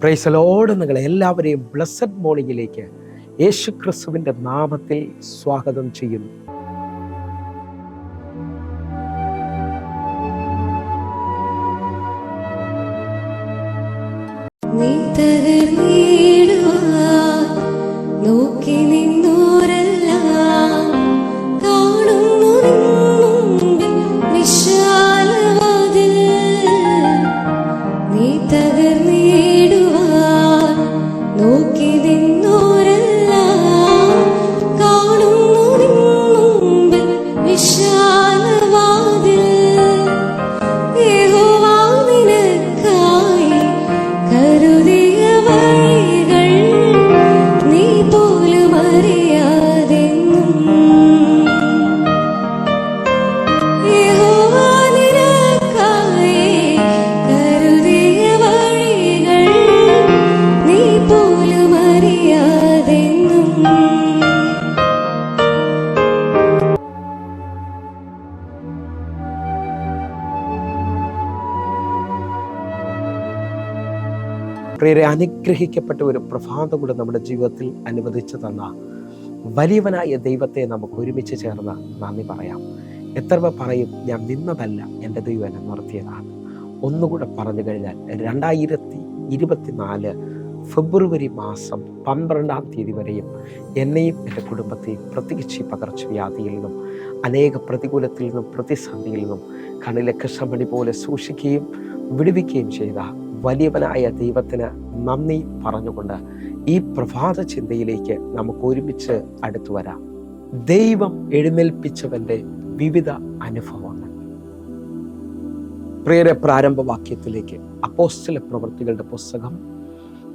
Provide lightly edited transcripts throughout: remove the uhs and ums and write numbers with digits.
Praise the Lord. നിങ്ങളെ എല്ലാവരെയും blessed മോർണിംഗിലേക്ക് യേശു ക്രിസ്തുവിൻ്റെ നാമത്തിൽ സ്വാഗതം ചെയ്യുന്നു. നോക്കി നിന്നോരെല്ലാം കാണുന്നു വിശാലവാതിൽ, നീ തകർന്നിടുവാൻ നോക്കി നിന്നോരെല്ലാം കാണുന്നു വിശാലവാതിൽ. യഹോവ നിനക്കായി കരുതിയ വഴികൾ നീ പോലും അറിയാതെന്നും. യഹോവ നിനക്കായി കരുതിയ വഴികൾ നീ പോലും അറിയാതെന്നും. പ്രിയരെ, അനുഗ്രഹിക്കപ്പെട്ട ഒരു പ്രഭാതം കൂടെ നമ്മുടെ ജീവിതത്തിൽ അനുവദിച്ചു തന്ന വലിയവനായ ദൈവത്തെ നമുക്ക് ഒരുമിച്ച് ചേർന്ന് നന്ദി പറയാം. എത്ര പേർ പറയും, ഞാൻ നിന്നതല്ല, എൻ്റെ ദൈവം എന്നെ നിർത്തിയതാണ്. ഒന്നുകൂടെ പറഞ്ഞു കഴിഞ്ഞാൽ 2024 ഫെബ്രുവരി മാസം 12-ാം തീയതി വരെയും എന്നെയും എൻ്റെ കുടുംബത്തെയും പ്രത്യേകിച്ച് പകർച്ചവ്യാധിയിൽ നിന്നും അനേക പ്രതികൂലത്തിൽ നിന്നും പ്രതിസന്ധിയിൽ നിന്നും കണ്ണിലെ കൃഷ്ണമണി പോലെ സൂക്ഷിക്കുകയും വിടുവിക്കുകയും ചെയ്ത വലിയവനായ ദൈവത്തിന് നന്ദി പറഞ്ഞുകൊണ്ട് ഈ പ്രഭാത ചിന്തയിലേക്ക് നമുക്ക് ഒരുമിച്ച് അടുത്തു വരാം. ദൈവം എഴുന്നേൽപ്പിച്ചവൻ്റെ വിവിധ അനുഭവങ്ങൾ. പ്രിയരെ, പ്രാരംഭവാക്യത്തിലേക്ക് അപ്പോസ്തല പ്രവൃത്തികളുടെ പുസ്തകം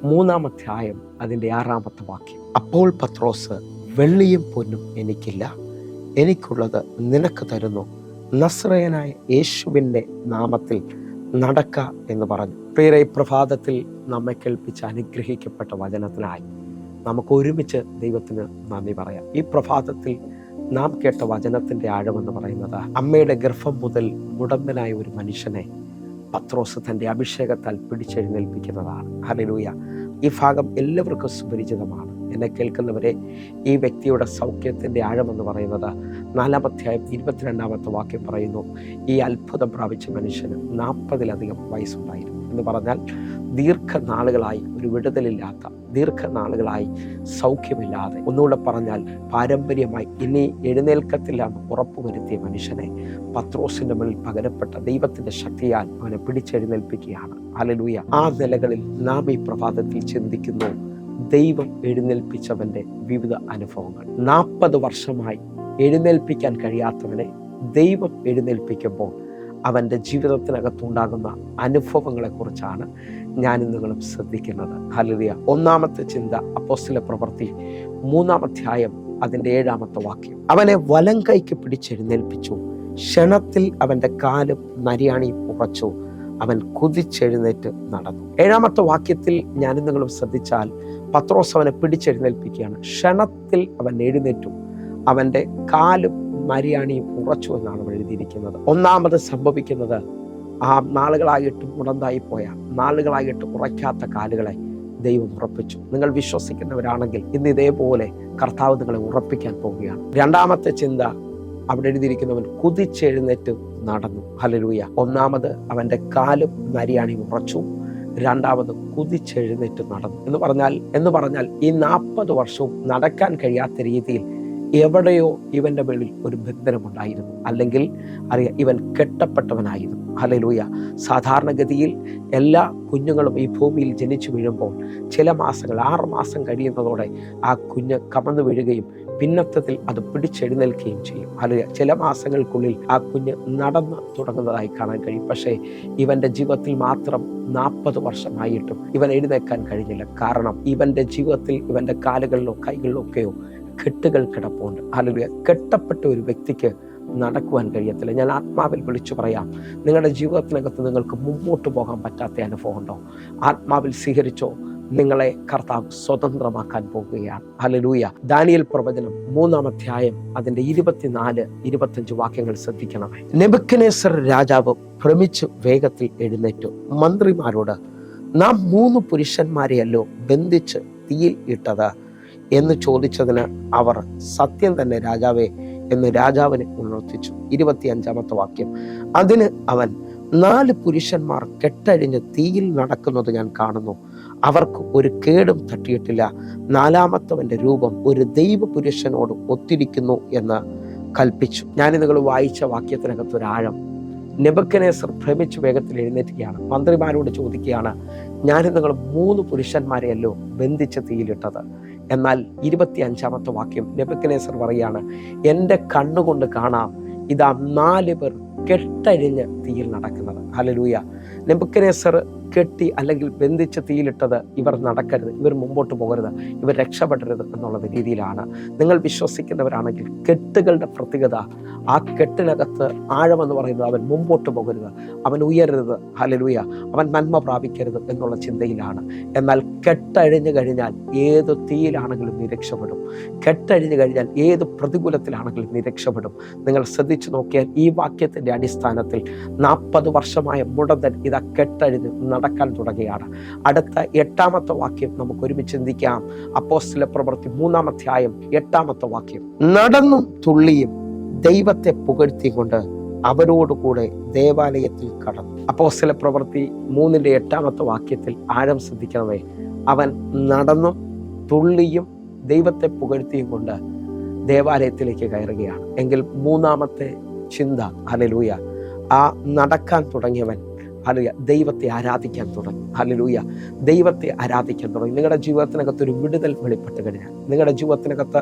3-ാം അധ്യായം അതിൻ്റെ 6-ാമത്തെ വാക്യം. അപ്പോൾ പത്രോസ്, വെള്ളിയും പൊന്നും എനിക്കില്ല, എനിക്കുള്ളത് നിനക്ക് തരുന്നു, നസ്രയനായ യേശുവിൻ്റെ നാമത്തിൽ നടക്ക എന്ന് പറഞ്ഞു. പ്രിയരെ, ഈ പ്രഭാതത്തിൽ നമ്മെ കേൾപ്പിച്ച അനുഗ്രഹിക്കപ്പെട്ട വചനത്തിനായി നമുക്ക് ഒരുമിച്ച് ദൈവത്തിന് നന്ദി പറയാം. ഈ പ്രഭാതത്തിൽ നാം കേട്ട വചനത്തിൻ്റെ ആഴമെന്ന് പറയുന്നത്, അമ്മയുടെ ഗർഭം മുതൽ മുടന്തനായ ഒരു മനുഷ്യനെ പത്രോസ് തൻ്റെ അഭിഷേകത്താൽ പിടിച്ചെഴുന്നേൽപ്പിക്കുന്നതാണ്. ഹല്ലേലൂയ. ഈ ഭാഗം എല്ലാവർക്കും സുപരിചിതമാണ്. എന്നെ കേൾക്കുന്നവരെ, ഈ വ്യക്തിയുടെ സൗഖ്യത്തിൻ്റെ ആഴമെന്ന് പറയുന്നത് 4-ാം അധ്യായം 22-ാമത്തെ വാക്യം പറയുന്നു, ഈ അത്ഭുതം പ്രാപിച്ച മനുഷ്യന് 40-ലധികം വയസ്സുണ്ടായിരുന്നു എന്ന് പറഞ്ഞാൽ ദീർഘനാളുകളായി ഒരു വിടുതലില്ലാത്ത, ദീർഘനാളുകളായി സൗഖ്യമില്ലാതെ, ഒന്നുകൂടെ പറഞ്ഞാൽ പാരമ്പര്യമായി ഇനി എഴുന്നേൽക്കത്തില്ല എന്ന് ഉറപ്പുവരുത്തിയ മനുഷ്യനെ പത്രോസിന്റെ മുന്നിൽ പകരപ്പെട്ട ദൈവത്തിന്റെ ശക്തിയാൽ അവനെ പിടിച്ചെഴുന്നേൽപ്പിക്കുകയാണ്. ഹല്ലേലൂയ. ആ നിലകളിൽ നാം ഈ പ്രഭാതത്തിൽ ചിന്തിക്കുന്നു, ദൈവം എഴുന്നേൽപ്പിച്ചവന്റെ വിവിധ അനുഭവങ്ങൾ. 40 വർഷമായി എഴുന്നേൽപ്പിക്കാൻ കഴിയാത്തവനെ ദൈവം എഴുന്നേൽപ്പിക്കുമ്പോൾ അവൻ്റെ ജീവിതത്തിനകത്തുണ്ടാകുന്ന അനുഭവങ്ങളെ കുറിച്ചാണ് ഞാനും നിങ്ങളും ശ്രദ്ധിക്കുന്നത്. ഹല്ലേലൂയ. 1-ാമത്തെ ചിന്ത അപ്പോസ്തല പ്രവൃത്തി 3-ാം അധ്യായം അതിൻ്റെ 7-ാമത്തെ വാക്യം. അവനെ വലം കൈക്ക് പിടിച്ചെഴുന്നേൽപ്പിച്ചു, ക്ഷണത്തിൽ അവൻ്റെ കാലും നരിയാണിയും ഉറച്ചു, അവൻ കുതിച്ചെഴുന്നേറ്റ് നടന്നു. 7-ാമത്തെ വാക്യത്തിൽ ഞാനും നിങ്ങളും ശ്രദ്ധിച്ചാൽ പത്രോസ് അവനെ പിടിച്ചെഴുന്നേൽപ്പിക്കുകയാണ്. ക്ഷണത്തിൽ അവൻ എഴുന്നേറ്റു, അവൻ്റെ കാലും മരിയാണിയും ഉറച്ചു എന്നാണ് എഴുതിയിരിക്കുന്നത്. ഒന്നാമത് സംഭവിക്കുന്നത്, ആ നാളുകളായിട്ട് മുടന്തായി പോയ, നാളുകളായിട്ട് ഉറയ്ക്കാത്ത കാലുകളെ ദൈവം ഉറപ്പിച്ചു. നിങ്ങൾ വിശ്വസിക്കുന്നവരാണെങ്കിൽ ഇന്ന് ഇതേപോലെ കർത്താവ് നിങ്ങളെ ഉറപ്പിക്കാൻ പോവുകയാണ്. 2-ാമത്തെ ചിന്ത അവിടെ എഴുതിയിരിക്കുന്നവൻ കുതിച്ചെഴുന്നേറ്റ് നടന്നു. ഹല്ലേലൂയ. ഒന്നാമത് അവൻ്റെ കാലും നരിയാണിയും ഉറച്ചു, 2-ാമത് കുതിച്ചെഴുന്നേറ്റ് നടന്നു എന്ന് പറഞ്ഞാൽ ഈ 40 വർഷവും നടക്കാൻ കഴിയാത്ത രീതിയിൽ എവിടെയോ ഇവന്റെ മേളിൽ ഒരു ബന്ധനമുണ്ടായിരുന്നു, അല്ലെങ്കിൽ അറിയാം, ഇവൻ കെട്ടപ്പെട്ടവനായിരുന്നു. ഹല്ലേലൂയ. സാധാരണഗതിയിൽ എല്ലാ കുഞ്ഞുങ്ങളും ഈ ഭൂമിയിൽ ജനിച്ചു വീഴുമ്പോൾ ചില മാസങ്ങൾ, 6 മാസം കഴിയുന്നതോടെ ആ കുഞ്ഞ് കമന്നു വീഴുകയും പിന്നത്തത്തിൽ അത് പിടിച്ചെഴുന്നേൽക്കുകയും ചെയ്യും. ഹല്ലേലൂയ. ചില മാസങ്ങൾക്കുള്ളിൽ ആ കുഞ്ഞ് നടന്ന് തുടങ്ങുന്നതായി കാണാൻ കഴിയും. പക്ഷേ ഇവന്റെ ജീവിതത്തിൽ മാത്രം 40 വർഷമായിട്ടും ഇവൻ എഴുന്നേൽക്കാൻ കഴിഞ്ഞില്ല. കാരണം ഇവന്റെ ജീവിതത്തിൽ ഇവന്റെ കാലുകളിലോ കൈകളിലോ ഒക്കെയോ കെട്ടുകൾ കിടപ്പുണ്ട്. ഹല്ലേലൂയ. കെട്ടപ്പെട്ട ഒരു വ്യക്തിക്ക് നടക്കുവാൻ കഴിയത്തില്ല. ഞാൻ ആത്മാവിൽ വിളിച്ചു പറയാം, നിങ്ങളുടെ ജീവിതത്തിനകത്ത് നിങ്ങൾക്ക് മുമ്പോട്ട് പോകാൻ പറ്റാത്ത അനുഭവം ഉണ്ടോ? ആത്മാവിൽ സ്വീകരിച്ചോ. നിങ്ങളെ കർത്താവ് സ്വതന്ത്രമാക്കാൻ പോകുകയാണ്. ഹല്ലേലൂയ. ദാനിയേൽ പ്രവചനം 3-ാം അധ്യായം അതിന്റെ 24-25 വാക്യങ്ങൾ ശ്രദ്ധിക്കണമേ. നെബൂഖദ്നേസർ രാജാവ് ഭ്രമിച്ച് വേഗത്തിൽ എഴുന്നേറ്റു മന്ത്രിമാരോട്, നാം 3 പുരുഷന്മാരെയല്ലോ ബന്ധിച്ച് തീയിൽ ഇട്ടത് എന്ന് ചോദിച്ചതിന് അവർ, സത്യം തന്നെ രാജാവേ എന്ന് രാജാവിനെ ഉണർത്തിച്ചു. 25-ാമത്തെ വാക്യം. അതിന് അവൻ, 4 പുരുഷന്മാർ കെട്ടഴിഞ്ഞ് തീയിൽ നടക്കുന്നത് ഞാൻ കാണുന്നു. അവർക്ക് ഒരു കേടും തട്ടിയിട്ടില്ല. 4-മത്തവന്റെ രൂപം ഒരു ദൈവ പുരുഷനോട് ഒത്തിരിക്കുന്നു എന്ന് കൽപ്പിച്ചു. ഞാൻ നിങ്ങൾ വായിച്ച വാക്യത്തിനകത്ത് ഒരാഴം. നെബൂഖദ്നേസർ ഭ്രമിച്ച് വേഗത്തിൽ എഴുന്നേറ്റുകയാണ്. മന്ത്രിമാരോട് ചോദിക്കുകയാണ്, ഞാൻ നിങ്ങൾ 3 പുരുഷന്മാരെയല്ലോ ബന്ധിച്ച് തീയിലിട്ടത്. എന്നാൽ 25-ാമത്തെ വാക്യം നെബൂഖദ്നേസർ പറയാണ്, എൻ്റെ കണ്ണുകൊണ്ട് കാണാം, ഇതാ 4 പേർ കെട്ടഴിഞ്ഞ് തീയിൽ നടക്കുന്നത്. ഹല്ലേലൂയ. നെബൂഖദ്നേസർ കെട്ടി അല്ലെങ്കിൽ ബന്ധിച്ച് തീയിലിട്ടത് ഇവർ നടക്കരുത്, ഇവർ മുമ്പോട്ട് പോകരുത്, ഇവർ രക്ഷപ്പെടരുത് എന്നുള്ള രീതിയിലാണ്. നിങ്ങൾ വിശ്വസിക്കുന്നവരാണെങ്കിൽ കെട്ടുകളുടെ പ്രത്യേകത, ആ കെട്ടിനകത്ത് ആഴമെന്ന് പറയുന്നത് അവൻ മുമ്പോട്ട് പോകരുത്, അവൻ ഉയരരുത്, ഹല്ലേലൂയ, അവൻ നന്മ പ്രാപിക്കരുത് എന്നുള്ള ചിന്തയിലാണ്. എന്നാൽ കെട്ടഴിഞ്ഞു കഴിഞ്ഞാൽ ഏത് തീയിലാണെങ്കിലും നീ രക്ഷപ്പെടും. കെട്ടഴിഞ്ഞു കഴിഞ്ഞാൽ ഏത് പ്രതികൂലത്തിലാണെങ്കിലും നീ രക്ഷപ്പെടും. നിങ്ങൾ ശ്രദ്ധിച്ചു നോക്കിയാൽ ഈ വാക്യത്തിന്റെ അടിസ്ഥാനത്തിൽ 40 വർഷമായ മുടന്തൻ ഇതാ കെട്ടഴിഞ്ഞ് നടക്കാൻ തുടങ്ങുകയാണ്. അടുത്ത 8-ാമത്തെ വാക്യം നമുക്ക് ഒരുമിച്ച് ചിന്തിക്കാം. അപ്പോസ്തല പ്രവൃത്തി 3-ാം അധ്യായം 8-ാമത്തെ വാക്യം. നടന്നും തുള്ളിയും ദൈവത്തെ പുകഴ്ത്തിക്കൊണ്ട് അവരോടുകൂടെ ദേവാലയത്തിൽ കടന്നു. അപ്പോസ്തല പ്രവൃത്തി 3-ന്റെ 8-ാമത്തെ വാക്യത്തിൽ ആഴം ശ്രദ്ധിക്കണമേ. അവൻ നടന്നും തുള്ളിയും ദൈവത്തെ പുകഴ്ത്തിയും കൊണ്ട് ദേവാലയത്തിലേക്ക് കയറുകയാണ്. എങ്കിൽ 3-ാമത്തെ ചിന്ത, ഹല്ലേലൂയ, ആ നടക്കാൻ തുടങ്ങിയവൻ ഹല്ലേലൂയ ദൈവത്തെ ആരാധിക്കാൻ തുടങ്ങി. ഹല്ലേലൂയ, ദൈവത്തെ ആരാധിക്കാൻ തുടങ്ങി. നിങ്ങളുടെ ജീവിതത്തിനകത്ത് ഒരു വിടുതൽ വെളിപ്പെട്ട് കഴിഞ്ഞാൽ, നിങ്ങളുടെ ജീവിതത്തിനകത്ത്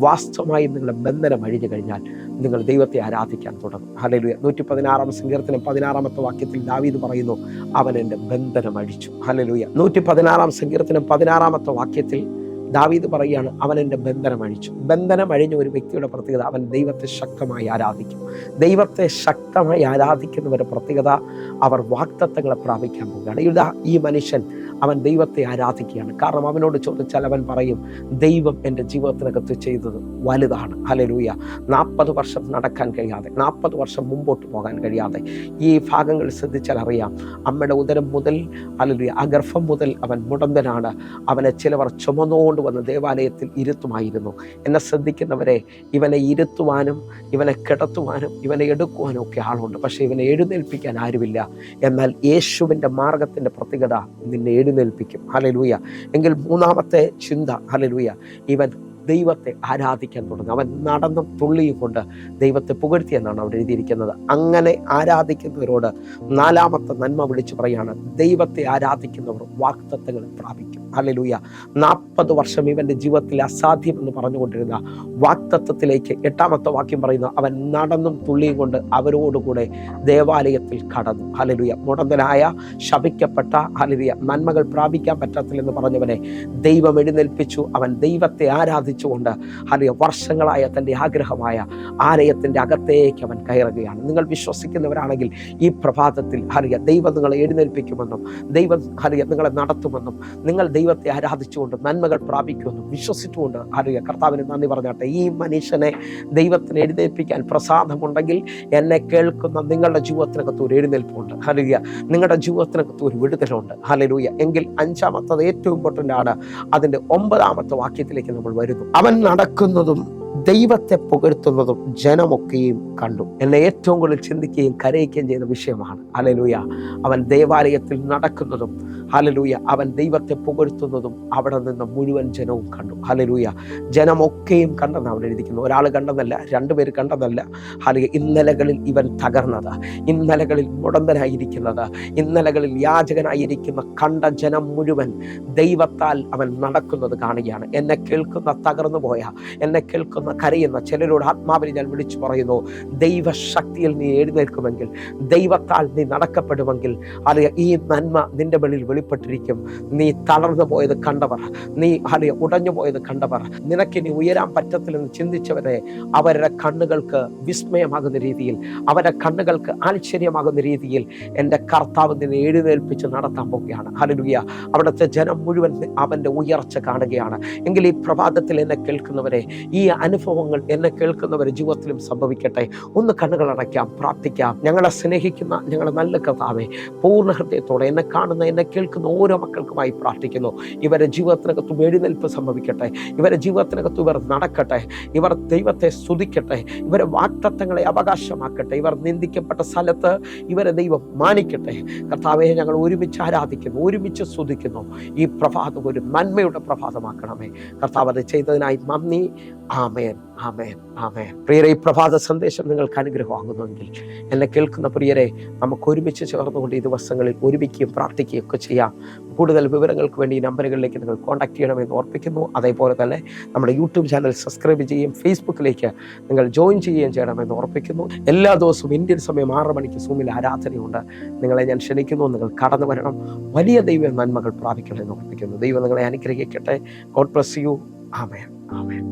വാസ്തവമായും നിങ്ങളുടെ ബന്ധനം അഴിഞ്ഞു കഴിഞ്ഞാൽ നിങ്ങൾ ദൈവത്തെ ആരാധിക്കാൻ തുടങ്ങും. ഹല്ലേലൂയ. 116-ാം സങ്കീർത്തനം 16-ാമത്തെ വാക്യത്തിൽ ദാവീദ് പറയുന്നു, അവൻ എൻ്റെ ബന്ധനം അഴിച്ചു. ഹല്ലേലൂയ. 116-ാം സങ്കീർത്തനം 16-ാമത്തെ വാക്യത്തിൽ ദാവീദ് പറയുകയാണ്, അവൻ എൻ്റെ ബന്ധനം അഴിച്ചു. ബന്ധനം അഴിഞ്ഞ ഒരു വ്യക്തിയുടെ പ്രത്യേകത, അവൻ ദൈവത്തെ ശക്തമായി ആരാധിക്കും. ദൈവത്തെ ശക്തമായി ആരാധിക്കുന്നവരുടെ പ്രത്യേകത, അവർ വാഗ്ദത്തങ്ങളെ പ്രാപിക്കാൻ പോവുകയാണ്. ഇതാ ഈ മനുഷ്യൻ അവൻ ദൈവത്തെ ആരാധിക്കുകയാണ്. കാരണം അവനോട് ചോദിച്ചാൽ അവൻ പറയും, ദൈവം എൻ്റെ ജീവിതത്തിനകത്ത് ചെയ്തത് വലുതാണ്. ഹല്ലേലൂയ. 40 വർഷം നടക്കാൻ കഴിയാതെ, 40 വർഷം മുമ്പോട്ട് പോകാൻ കഴിയാതെ, ഈ ഭാഗങ്ങൾ ശ്രദ്ധിച്ചാൽ അറിയാം, അമ്മയുടെ ഉദരം മുതൽ ഹല്ലേലൂയ ആ ഗർഭം മുതൽ അവൻ മുടന്തനാണ്. അവനെ ചിലവർ ചുമന്നുകൊണ്ട് വന്ന് ദേവാലയത്തിൽ ഇരുത്തുമായിരുന്നു. എന്നെ ശ്രദ്ധിക്കുന്നവരെ, ഇവനെ ഇരുത്തുവാനും ഇവനെ കിടത്തുവാനും ഇവനെ എടുക്കുവാനും ഒക്കെ ആളുണ്ട്. പക്ഷെ ഇവനെ എഴുന്നേൽപ്പിക്കാൻ ആരുമില്ല. എന്നാൽ യേശുവിൻ്റെ മാർഗത്തിൻ്റെ പ്രത്യേകത നിന്നെ എഴുന്നേൽപ്പിക്കും. ഹല്ലേലൂയ. എങ്കിൽ 3-ാമത്തെ ചിന്ത, ഹല്ലേലൂയ, ഇവൻ ദൈവത്തെ ആരാധിക്കാൻ തുടങ്ങും. അവൻ നടന്നും തുള്ളിയും കൊണ്ട് ദൈവത്തെ പുകഴ്ത്തി എന്നാണ് അവിടെ എഴുതിയിരിക്കുന്നത്. അങ്ങനെ ആരാധിക്കുന്നവരോട് 4-ാമത്തെ നന്മ വിളിച്ചു പറയാണ്, ദൈവത്തെ ആരാധിക്കുന്നവർ വാഗ്ദത്തങ്ങൾ പ്രാപിക്കും. ഹല്ലേലൂയ. 40 വർഷം ഇവന്റെ ജീവിതത്തിൽ അസാധ്യമെന്ന് പറഞ്ഞുകൊണ്ടിരുന്ന വാഗ്ദത്തത്തിലേക്ക് 8-ാമത്തെ വാക്യം പറയുന്നു, അവൻ നടന്നും തുള്ളിയും കൊണ്ട് അവരോടുകൂടെ ദേവാലയത്തിൽ കടന്നു. ഹല്ലേലൂയ. മുടന്തനായ, ശപിക്കപ്പെട്ട, ഹല്ലേലൂയ, നന്മകൾ പ്രാപിക്കാൻ പറ്റത്തില്ലെന്ന് പറഞ്ഞവനെ ദൈവം എഴുന്നേൽപ്പിച്ചു. അവൻ ദൈവത്തെ ആരാധിച്ചുകൊണ്ട് ഹല്ലേലൂയ വർഷങ്ങളായ തൻ്റെ ആഗ്രഹമായ ആലയത്തിൻ്റെ അകത്തേക്ക് അവൻ കയറുകയാണ്. നിങ്ങൾ വിശ്വസിക്കുന്നവരാണെങ്കിൽ ഈ പ്രഭാതത്തിൽ ഹല്ലേലൂയ ദൈവം നിങ്ങളെ എഴുന്നേൽപ്പിക്കുമെന്നും ദൈവം ഹല്ലേലൂയ നിങ്ങളെ നടത്തുമെന്നും നിങ്ങൾ ദൈവത്തെ ആരാധിച്ചുകൊണ്ട് നന്മകൾ പ്രാപിക്കുമെന്നും വിശ്വസിച്ചുകൊണ്ട് ഹല്ലേലൂയ കർത്താവിന് നന്ദി പറഞ്ഞാട്ടെ. ഈ മനുഷ്യനെ ദൈവത്തിന് എഴുന്നേൽപ്പിക്കാൻ പ്രസാദമുണ്ടെങ്കിൽ എന്നെ കേൾക്കുന്ന നിങ്ങളുടെ ജീവിതത്തിനകത്ത് ഒരു എഴുന്നേൽപ്പുണ്ട്. ഹല്ലേലൂയ. നിങ്ങളുടെ ജീവിതത്തിനകത്ത് ഒരു വിടുതലുണ്ട്. ഹല്ലേലൂയ. എങ്കിൽ 5-ാമത്തത് ഏറ്റവും ഇമ്പോർട്ടൻ്റ് ആണ്. അതിൻ്റെ 9-ാമത്തെ വാക്യത്തിലേക്ക് നമ്മൾ വരുന്നു. അവൻ നടക്കുന്നതും ദൈവത്തെ പുകഴ്ത്തുന്നതും ജനമൊക്കെയും കണ്ടു. എന്നെ ഏറ്റവും കൂടുതൽ ചിന്തിക്കുകയും കരയിക്കുകയും ചെയ്യുന്ന വിഷയമാണ്. ഹല്ലേലൂയ. അവൻ ദേവാലയത്തിൽ നടക്കുന്നതും ഹല്ലേലൂയ അവൻ ദൈവത്തെ പുകഴ്ത്തുന്നതും അവിടെ നിന്ന് മുഴുവൻ ജനവും കണ്ടു. ഹല്ലേലൂയ. ജനമൊക്കെയും കണ്ടെന്ന് അവിടെ എഴുതിക്കുന്നു. ഒരാൾ കണ്ടെന്നല്ല, 2 പേര് കണ്ടെന്നല്ല. ഹല്ലേലൂയ. ഇന്നലകളിൽ ഇവൻ തകർന്നത്, ഇന്നലകളിൽ മുടന്തനായിരിക്കുന്നത്, ഇന്നലകളിൽ യാചകനായിരിക്കുന്ന കണ്ട ജനം മുഴുവൻ ദൈവത്താൽ അവൻ നടക്കുന്നത് കാണുകയാണ്. എന്നെ കേൾക്കുന്ന തകർന്നു പോയ, എന്നെ കേൾക്കുന്ന കരയുന്ന ചിലരോട് ആത്മാവിൽ ഞാൻ വിളിച്ചു പറയുന്നു, ദൈവശക്തിയിൽ നീ എഴുന്നേൽക്കുമെങ്കിൽ, ദൈവത്താൽ നീ നടക്കപ്പെടുമെങ്കിൽ, അല്ലെങ്കിൽ ഈ നന്മ നിന്റെ വെളിയിൽ വെളിപ്പെട്ടിരിക്കും. നീ തളർന്നു പോയത് കണ്ടവർ, നീ അല്ലെങ്കിൽ ഉടഞ്ഞു പോയത് കണ്ടവർ, നിനക്കിനി ഉയരാൻ പറ്റത്തില്ലെന്ന് ചിന്തിച്ചവരെ അവരുടെ കണ്ണുകൾക്ക് വിസ്മയമാകുന്ന രീതിയിൽ, അവരുടെ കണ്ണുകൾക്ക് ആശ്ചര്യമാകുന്ന രീതിയിൽ എൻ്റെ കർത്താവ് നിന്നെ എഴുന്നേൽപ്പിച്ച് നടത്താൻ പോവുകയാണ്. ഹല്ലേലൂയ. അവിടുത്തെ ജനം മുഴുവൻ അവൻ്റെ ഉയർച്ച കാണുകയാണ്. എങ്കിൽ ഈ പ്രഭാതത്തിൽ എന്നെ കേൾക്കുന്നവരെ, ഈ അനുഭവങ്ങൾ എന്നെ കേൾക്കുന്നവരുടെ ജീവിതത്തിലും സംഭവിക്കട്ടെ. ഒന്ന് കണ്ണുകൾ അടയ്ക്കാം, പ്രാർത്ഥിക്കാം. ഞങ്ങളെ സ്നേഹിക്കുന്ന ഞങ്ങളെ നല്ല കർത്താവേ, പൂർണ്ണ ഹൃദയത്തോടെ എന്നെ കാണുന്ന എന്നെ കേൾക്കുന്ന കേൾക്കുന്ന ഓരോ മക്കൾക്കുമായി പ്രാർത്ഥിക്കുന്നു. ഇവരുടെ ജീവിതത്തിനകത്തും എഴുന്നേൽപ്പ് സംഭവിക്കട്ടെ. ഇവരുടെ ജീവിതത്തിനകത്ത് ഇവർ നടക്കട്ടെ. ഇവർ ദൈവത്തെ സ്തുതിക്കട്ടെ. ഇവരെ വാഗ്ദത്തങ്ങളെ അവകാശമാക്കട്ടെ. ഇവർ നിന്ദിക്കപ്പെട്ട സ്ഥലത്ത് ഇവരെ ദൈവം മാനിക്കട്ടെ. കർത്താവെ, ഞങ്ങൾ ഒരുമിച്ച് ആരാധിക്കുന്നു, ഒരുമിച്ച് സ്തുതിക്കുന്നു. ഈ പ്രഭാതം ഒരു നന്മയുടെ പ്രഭാതമാക്കണമേ. കർത്താവ് അത് ചെയ്തതിനായി നന്ദി. ആമേൻ, ആമേൻ, ആമേൻ. പ്രിയരെ, ഈ പ്രഭാത സന്ദേശം നിങ്ങൾക്ക് അനുഗ്രഹമാകുന്നുവെങ്കിൽ എന്നെ കേൾക്കുന്ന പ്രിയരെ, നമുക്ക് ഒരുമിച്ച് ചേർന്നുകൊണ്ട് ഈ ദിവസങ്ങളിൽ ഒരുമിക്കുകയും പ്രാർത്ഥിക്കുകയും ഒക്കെ ചെയ്യാം. കൂടുതൽ വിവരങ്ങൾക്ക് വേണ്ടി ഈ നമ്പറുകളിലേക്ക് നിങ്ങൾ കോൺടാക്ട് ചെയ്യണമെന്ന് ഓർപ്പിക്കുന്നു. അതേപോലെ തന്നെ നമ്മുടെ യൂട്യൂബ് ചാനൽ സബ്സ്ക്രൈബ് ചെയ്യുകയും ഫേസ്ബുക്കിലേക്ക് നിങ്ങൾ ജോയിൻ ചെയ്യുകയും ചെയ്യണമെന്ന് ഓർപ്പിക്കുന്നു. എല്ലാ ദിവസവും ഇന്ത്യൻ സമയം 6 മണിക്ക് സൂമിൽ ആരാധനയുണ്ട്. നിങ്ങളെ ഞാൻ ക്ഷണിക്കുന്നു. നിങ്ങൾ കടന്നു വരണം. വലിയ ദൈവ നന്മകൾ പ്രാപിക്കണമെന്ന് ഓർപ്പിക്കുന്നു. ദൈവം നിങ്ങളെ അനുഗ്രഹിക്കട്ടെ. God bless you. Amen, amen.